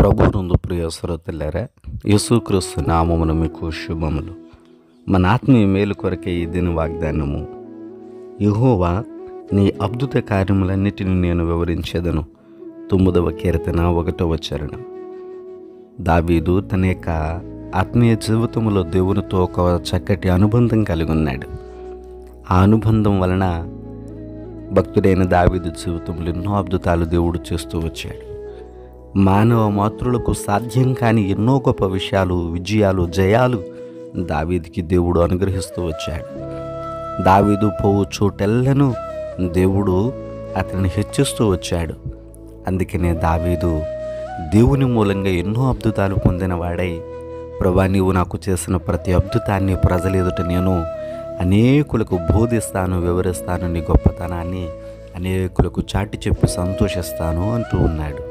ప్రభువునందు ప్రియ శ్రోతలారా, యేసుక్రీస్తు నామమున మీకు శుభములు. మన ఆత్మీయ మేలు కొరకే ఈ దిన వాగ్దానము. యెహోవా నీ అద్భుత కార్యములన్నిటిని నేను వివరించేదను. 9వ కీర్తన 1వ చరణం. దావీదు తన యొక్క ఆత్మీయ జీవితంలో దేవునితో ఒక చక్కటి అనుబంధం కలిగి ఉన్నాడు. ఆ అనుబంధం వలన భక్తుడైన దావీదు జీవితంలో ఎన్నో అద్భుతాలు దేవుడు చేస్తూ వచ్చాడు. మానవ మాతృలకు సాధ్యం కాని ఎన్నో గొప్ప విషయాలు, విజయాలు, జయాలు దావీదుకి దేవుడు అనుగ్రహిస్తూ వచ్చాడు. దావీదు పోవు చోటెల్లను దేవుడు అతన్ని హెచ్చిస్తూ వచ్చాడు. అందుకనే దావీదు దేవుని మూలంగా ఎన్నో అద్భుతాలు పొందినవాడై, ప్రభా నీవు నాకు చేసిన ప్రతి అద్భుతాన్ని ప్రజల ఎదుట నేను అనేకులకు బోధిస్తాను, వివరిస్తాను, నీ గొప్పతనాన్ని అనేకులకు చాటి చెప్పి సంతోషిస్తాను అంటూ ఉన్నాడు.